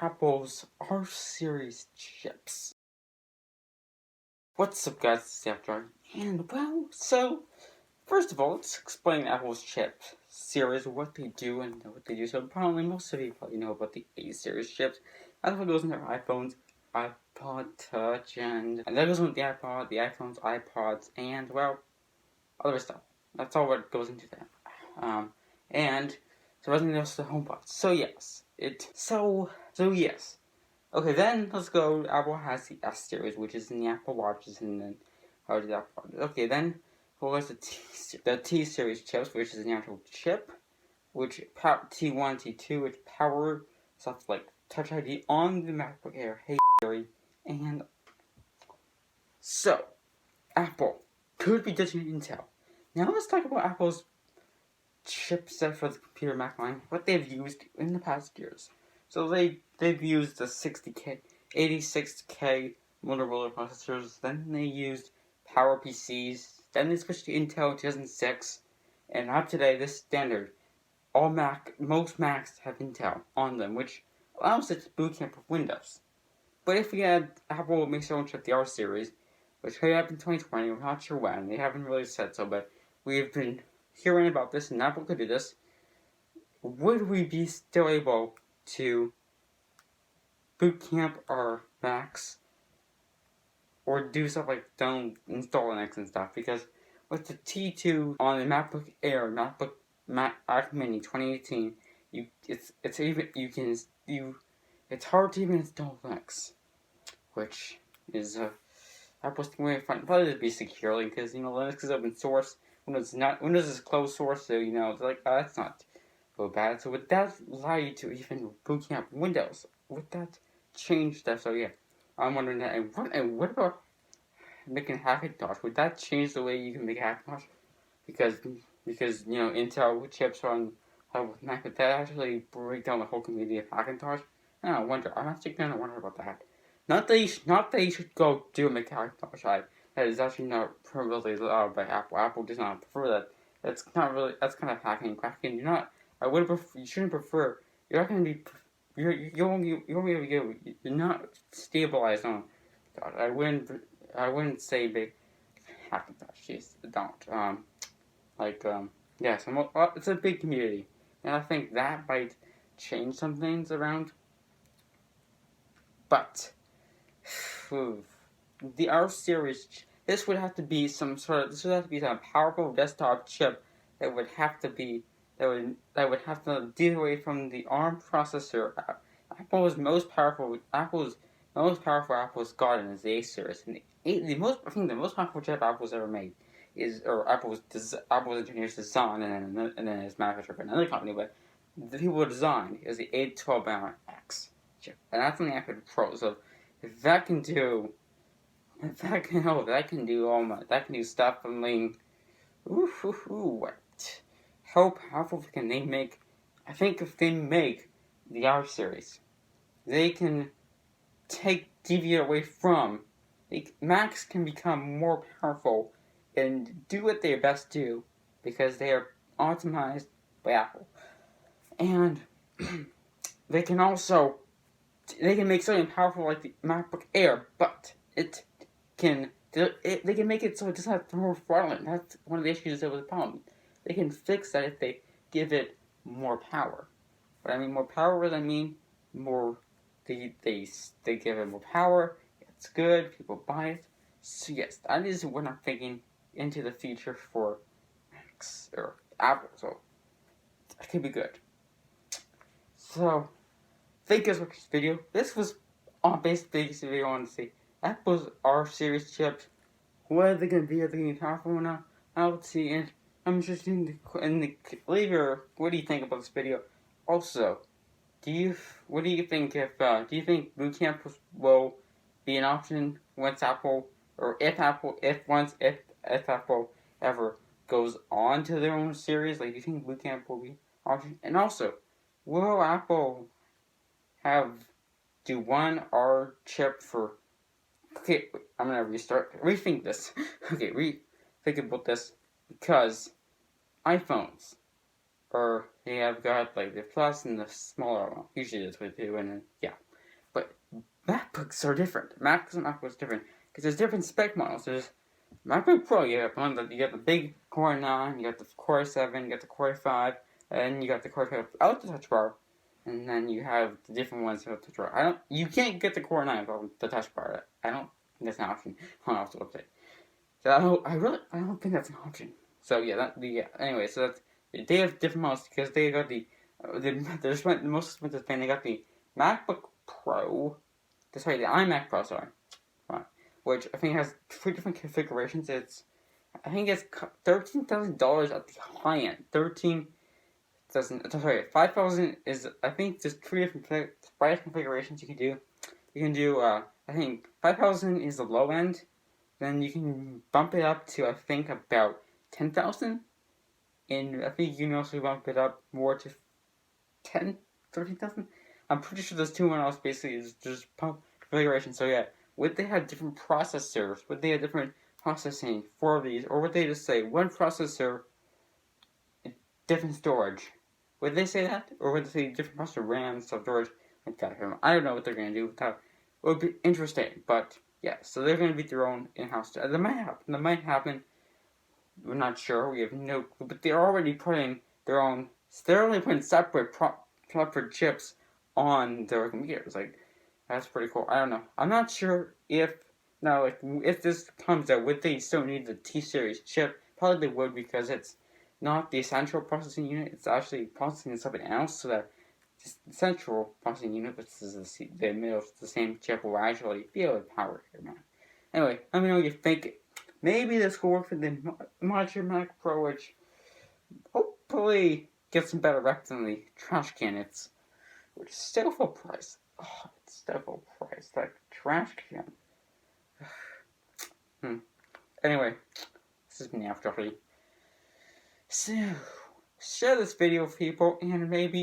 Apple's R series chips. What's up, guys? This is After, and first of all, let's explain Apple's chip series, what they do and what they do. So probably most of you probably know about the A series chips. That's what goes in their iPhones, iPod Touch, and that goes with the iPod, the iPhones, iPods, and other stuff. That's all what goes into that. And so everything else is the HomePod. Yes. Okay, then let's go. Apple has the S series, which is in the Apple Watches, and then the Apple Watches. Okay, then there's the T series chips, which is an actual chip, which T1, T2, which power stuff like Touch ID on the MacBook Air. Hey Siri, and so Apple could be ditching Intel. Now let's talk about Apple's chipset for the computer Mac line, what they've used in the past years. So they've used the 60K, 86K Motorola processors, then they used PowerPCs, then they switched to Intel in 2006, and now today, this standard, most Macs have Intel on them, which allows it to boot camp with Windows. But if we had Apple makes their own chip, the R series, which could happen in 2020, we're not sure when, they haven't really said so, but we've been hearing about this, and Apple could do this, would we be still able to boot camp our Macs or do stuff like don't install Linux and stuff? Because with the T2 on the MacBook Air, Mac Mini 2018, it's hard to even install Linux, which is Apple's way of fun. Probably to be securely, because Linux is open source. Windows is closed source, so it's like that's not so bad. So would that allow you to even boot camp Windows? Would that change stuff? So yeah, I'm wondering that. And what about making Hackintosh? Would that change the way you can make Hackintosh? Because Intel chips on Mac, would that actually break down the whole community of Hackintosh? I wonder. I'm actually gonna wonder about that. Not that you should go do a Hackintosh. That is actually not really allowed by Apple. Apple does not prefer that. That's kind of hacking, cracking. You shouldn't prefer. You're not going to be. You won't be able to get. You're not stabilized on. God, I wouldn't say big Hackintosh. Jeez, don't. Yeah. So it's a big community, and I think that might change some things around. But the R series, this would have to be some powerful desktop chip that would have to deal away from the ARM processor. Apple's most powerful Apple's gotten is the A series, and the most powerful chip Apple's ever made Apple's engineers design and then it's manufactured for another company, but the people who designed is the 812-X chip, and that's on the iPad Pro. So if that can do stuff. I mean, what? How powerful can they make? I think if they make the R series, they can deviate away from. Macs can become more powerful and do what they best do because they are optimized by Apple, and they can make something powerful like the MacBook Air, but they can make it so it doesn't have more fraudulent. That's one of the issues with the problem. They can fix that if they give it more power. But I mean more power, what I mean more they give it more power, it's good, people buy it. So yes, that is what I'm thinking into the future for Macs or Apple, so that could be good. So thank you guys for this video. This was basically the video I wanted to see. Apple's R series chips. What are they going to be? Are they going to be powerful or not? I'll see. And I'm interested leave what do you think about this video? Also, what do you think do you think boot camp will be an option once Apple if Apple ever goes on to their own series? Like, do you think boot camp will be an option? And also, will Apple do one R chip for? Okay, I'm gonna rethink this. Okay, rethink about this because iPhones they have got like the plus and the smaller one. Usually that's what they do, and then yeah. MacBooks are different. MacBooks are different because there's different spec models. There's MacBook Pro. You got the big Core 9, you got the Core 7, you got the Core 5, and you got the Core 5 without the Touch Bar, and then you have the different ones without the Touch Bar. You can't get the Core 9 without the Touch Bar. I don't think that's an option on the website. So I don't think that's an option. So yeah, anyway, so they have different models because they got the most expensive thing. They got the MacBook Pro. That's right, the iMac Pro, sorry. Right. Which I think has 3 different configurations. I think it's $13,000 at the high end. 5,000 is, I think there's 3 different price configurations you can do. You can do, I think 5,000 is the low end. Then you can bump it up to, I think, about 10,000. And I think you can also bump it up more to 13,000. I'm pretty sure those 2 models basically is just pump configuration. So yeah, would they have different processors? Would they have different processing for these? Or would they just say one processor, different storage? Would they say that? Or would they say different processor, RAM, stuff, storage, like that? I don't know what they're going to do with that. It would be interesting, but yeah, so they're going to be their own in-house. That might happen. We're not sure. We have no clue. But they're already putting their own. They're only putting separate chips on their computers. Like, that's pretty cool. I don't know. I'm not sure if this comes out, would they still need the T-Series chip? Probably they would, because it's not the central processing unit. It's actually processing something else. So that the central processing unit, which is the middle, the same chip, will actually be able to power here, man. Anyway, let me know what you think. Maybe this will work for the modular Mac Pro, which hopefully gets some better rep than the trash can. Which is still full price. Oh, it's still full price. Like trash can. Anyway, this has been Jockey. So, share this video with people, and maybe